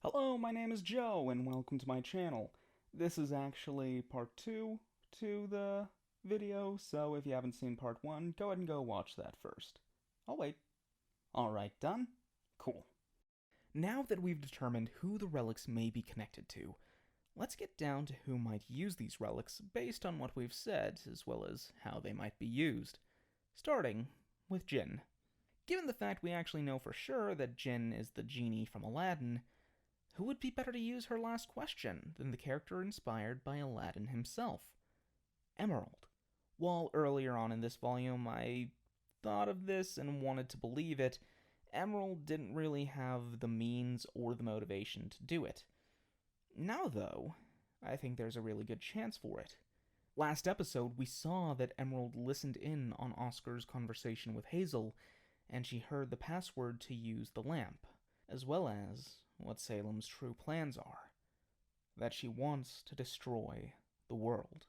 Hello, my name is Joe, and welcome to my channel. This is actually part 2 to the video, so if you haven't seen part 1, go ahead and go watch that first. I'll wait. Alright, done? Cool. Now that we've determined who the relics may be connected to, let's get down to who might use these relics based on what we've said, as well as how they might be used. Starting with Jinn. Given the fact we actually know for sure that Jinn is the genie from Aladdin, who would be better to use her last question than the character inspired by Aladdin himself? Emerald. While earlier on in this volume I thought of this and wanted to believe it, Emerald didn't really have the means or the motivation to do it. Now, though, I think there's a really good chance for it. Last episode, we saw that Emerald listened in on Oscar's conversation with Hazel, and she heard the password to use the lamp, as well as what Salem's true plans are. That she wants to destroy the world.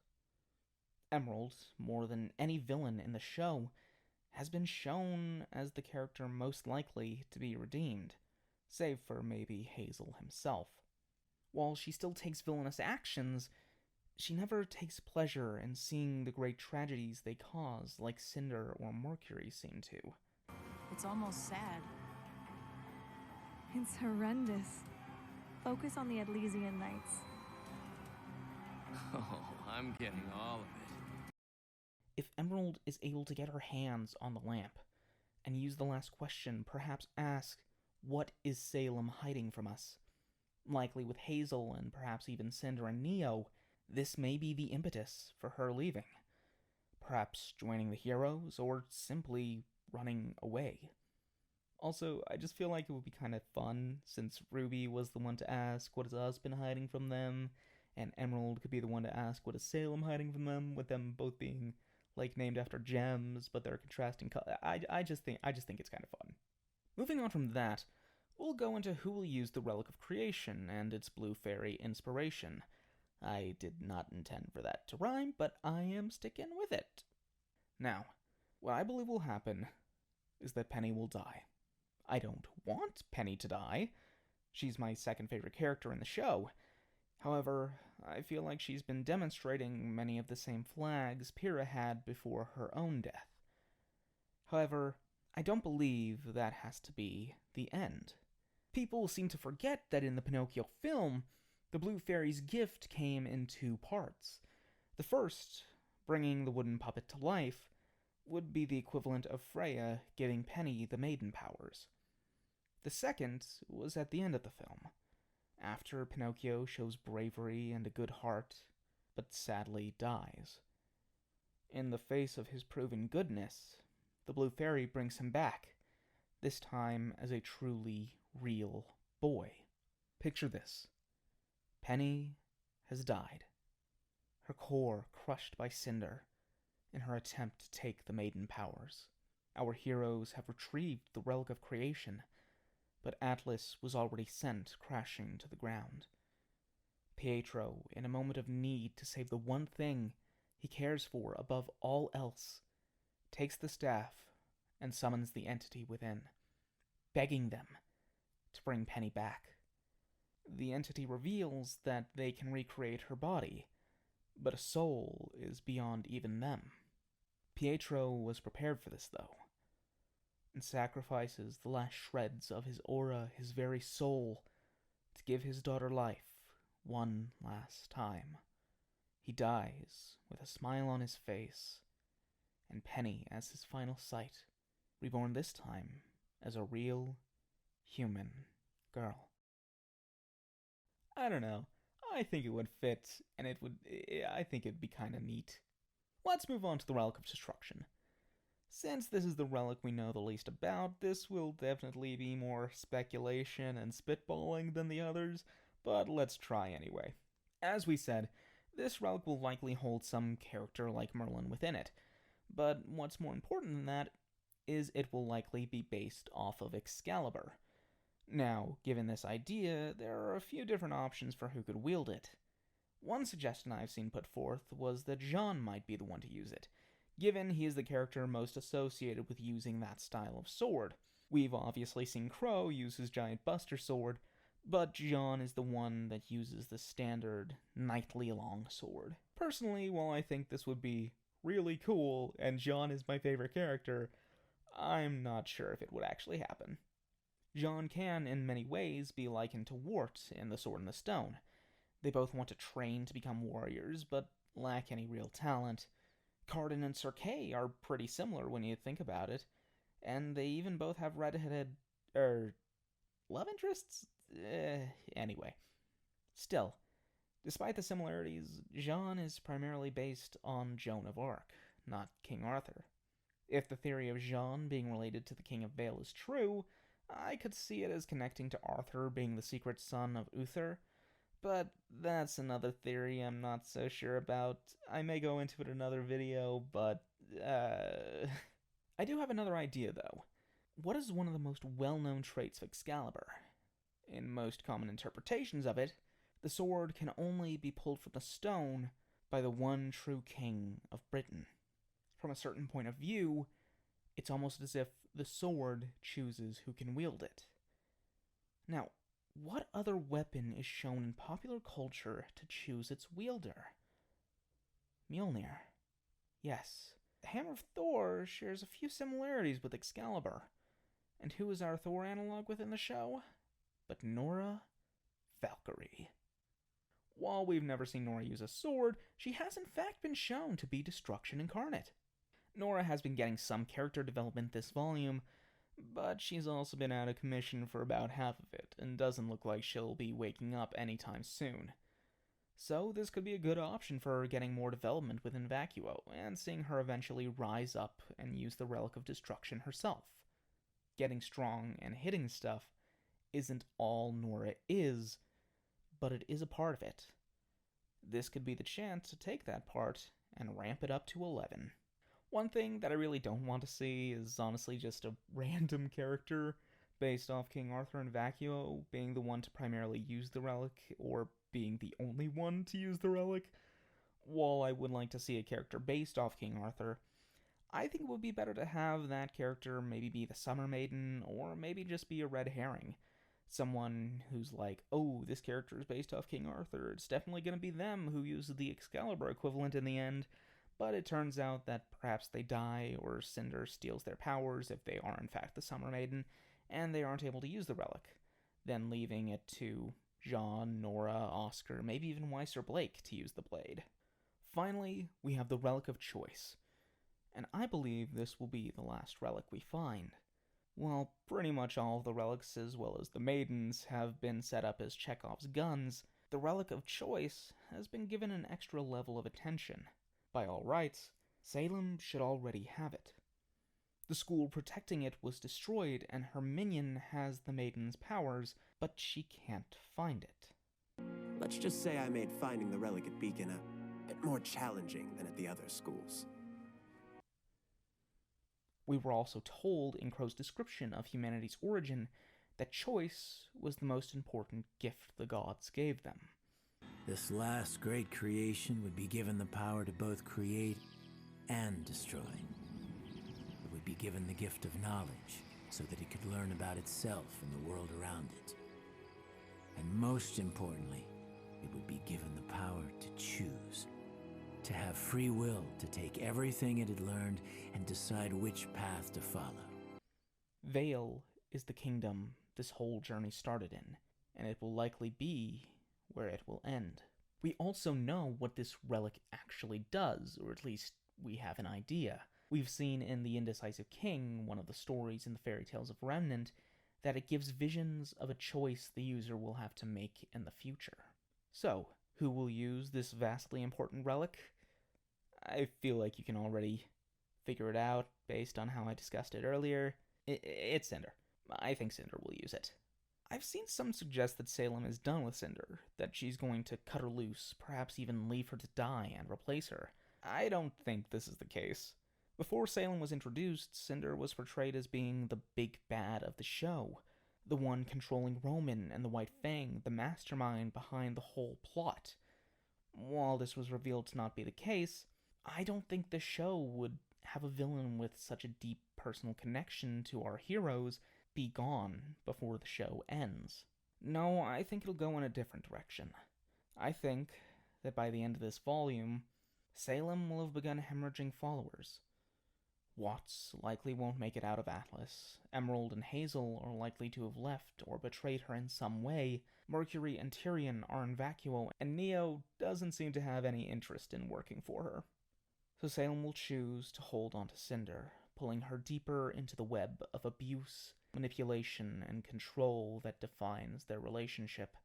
Emerald, more than any villain in the show, has been shown as the character most likely to be redeemed, save for maybe Hazel himself. While she still takes villainous actions, she never takes pleasure in seeing the great tragedies they cause like Cinder or Mercury seem to. It's almost sad. It's horrendous. Focus on the Elysian Nights. Oh, I'm getting all of it. If Emerald is able to get her hands on the lamp and use the last question, perhaps ask, what is Salem hiding from us? Likely with Hazel and perhaps even Cinder and Neo, this may be the impetus for her leaving. Perhaps joining the heroes or simply running away. Also, I just feel like it would be kind of fun, since RWBY was the one to ask what is us been hiding from them, and Emerald could be the one to ask what is Salem hiding from them, with them both being like named after gems, but they're contrasting color. I just think it's kind of fun. Moving on from that, we'll go into who will use the Relic of Creation and its blue fairy inspiration. I did not intend for that to rhyme, but I am sticking with it. Now, what I believe will happen is that Penny will die. I don't want Penny to die. She's my second favorite character in the show. However, I feel like she's been demonstrating many of the same flags Pyrrha had before her own death. However, I don't believe that has to be the end. People seem to forget that in the Pinocchio film, the Blue Fairy's gift came in two parts. The first, bringing the wooden puppet to life, would be the equivalent of Freya giving Penny the Maiden powers. The second was at the end of the film, after Pinocchio shows bravery and a good heart, but sadly dies. In the face of his proven goodness, the Blue Fairy brings him back, this time as a truly real boy. Picture this. Penny has died, her core crushed by Cinder, in her attempt to take the Maiden powers. Our heroes have retrieved the Relic of Creation, but Atlas was already sent crashing to the ground. Pietro, in a moment of need to save the one thing he cares for above all else, takes the staff and summons the entity within, begging them to bring Penny back. The entity reveals that they can recreate her body, but a soul is beyond even them. Pietro was prepared for this, though, and sacrifices the last shreds of his aura, his very soul, to give his daughter life one last time. He dies with a smile on his face, and Penny as his final sight, reborn this time as a real, human girl. I don't know. I think it would fit, and I think it'd be kind of neat. Let's move on to the Relic of Destruction. Since this is the relic we know the least about, this will definitely be more speculation and spitballing than the others, but let's try anyway. As we said, this relic will likely hold some character like Merlin within it, but what's more important than that is it will likely be based off of Excalibur. Now, given this idea, there are a few different options for who could wield it. One suggestion I've seen put forth was that Jean might be the one to use it, given he is the character most associated with using that style of sword. We've obviously seen Crow use his giant buster sword, but Jean is the one that uses the standard knightly longsword. Personally, while I think this would be really cool, and Jean is my favorite character, I'm not sure if it would actually happen. Jean can, in many ways, be likened to Wart in The Sword and the Stone. They both want to train to become warriors, but lack any real talent. Cardin and Sir Kay are pretty similar when you think about it, and they even both have redheaded, love interests? Anyway. Still, despite the similarities, Jean is primarily based on Joan of Arc, not King Arthur. If the theory of Jean being related to the King of Vale is true, I could see it as connecting to Arthur being the secret son of Uther, but that's another theory I'm not so sure about. I may go into it in another video, but, I do have another idea, though. What is one of the most well-known traits of Excalibur? In most common interpretations of it, the sword can only be pulled from the stone by the one true king of Britain. From a certain point of view, it's almost as if the sword chooses who can wield it. Now, what other weapon is shown in popular culture to choose its wielder? Mjolnir. Yes, the Hammer of Thor shares a few similarities with Excalibur. And who is our Thor analog within the show? But Nora Valkyrie. While we've never seen Nora use a sword, she has in fact been shown to be Destruction incarnate. Nora has been getting some character development this volume, but she's also been out of commission for about half of it, and doesn't look like she'll be waking up anytime soon. So this could be a good option for her getting more development within Vacuo, and seeing her eventually rise up and use the Relic of Destruction herself. Getting strong and hitting stuff isn't all Nora is, but it is a part of it. This could be the chance to take that part and ramp it up to 11. One thing that I really don't want to see is honestly just a random character based off King Arthur and Vacuo being the one to primarily use the relic, or being the only one to use the relic. While I would like to see a character based off King Arthur, I think it would be better to have that character maybe be the Summer Maiden, or maybe just be a red herring. Someone who's like, oh, this character is based off King Arthur, it's definitely going to be them who use the Excalibur equivalent in the end, but it turns out that perhaps they die, or Cinder steals their powers if they are in fact the Summer Maiden, and they aren't able to use the relic, then leaving it to Jean, Nora, Oscar, maybe even Weiss or Blake to use the blade. Finally, we have the Relic of Choice, and I believe this will be the last relic we find. While pretty much all of the relics, as well as the Maidens, have been set up as Chekhov's guns, the Relic of Choice has been given an extra level of attention. By all rights, Salem should already have it. The school protecting it was destroyed, and her minion has the Maiden's powers, but she can't find it. Let's just say I made finding the relic at Beacon a bit more challenging than at the other schools. We were also told in Crow's description of humanity's origin that choice was the most important gift the gods gave them. This last great creation would be given the power to both create and destroy. It would be given the gift of knowledge so that it could learn about itself and the world around it. And most importantly, it would be given the power to choose. To have free will to take everything it had learned and decide which path to follow. Vale is the kingdom this whole journey started in, and it will likely be where it will end. We also know what this relic actually does, or at least we have an idea. We've seen in The Indecisive King, one of the stories in the fairy tales of Remnant, that it gives visions of a choice the user will have to make in the future. So, who will use this vastly important relic? I feel like you can already figure it out based on how I discussed it earlier. It's Cinder. I think Cinder will use it. I've seen some suggest that Salem is done with Cinder, that she's going to cut her loose, perhaps even leave her to die and replace her. I don't think this is the case. Before Salem was introduced, Cinder was portrayed as being the big bad of the show, the one controlling Roman and the White Fang, the mastermind behind the whole plot. While this was revealed to not be the case, I don't think the show would have a villain with such a deep personal connection to our heroes be gone before the show ends. No, I think it'll go in a different direction. I think that by the end of this volume, Salem will have begun hemorrhaging followers. Watts likely won't make it out of Atlas. Emerald and Hazel are likely to have left or betrayed her in some way. Mercury and Tyrion are in vacuo, and Neo doesn't seem to have any interest in working for her. So Salem will choose to hold on to Cinder, pulling her deeper into the web of abuse, manipulation, and control that defines their relationship.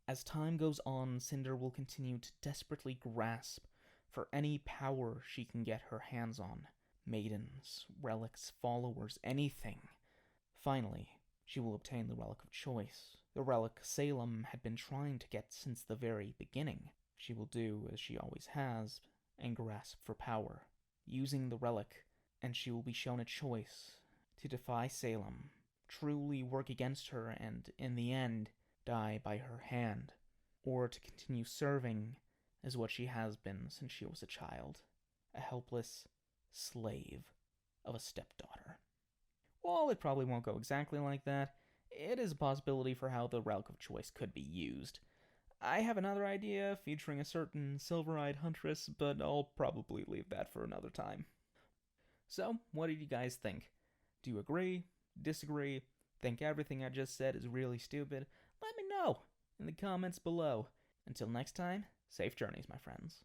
As time goes on, Cinder will continue to desperately grasp for any power she can get her hands on. Maidens, relics, followers, anything. Finally, she will obtain the Relic of Choice, the relic Salem had been trying to get since the very beginning. She will do as she always has, and grasp for power, using the relic, and she will be shown a choice to defy Salem, truly work against her, and, in the end, die by her hand, or to continue serving as what she has been since she was a child, a helpless slave of a stepdaughter. While it probably won't go exactly like that, it is a possibility for how the Relic of Choice could be used. I have another idea featuring a certain silver-eyed huntress, but I'll probably leave that for another time. So, what did you guys think? Do you agree? Disagree? Think everything I just said is really stupid? Let me know in the comments below. Until next time, safe journeys, my friends.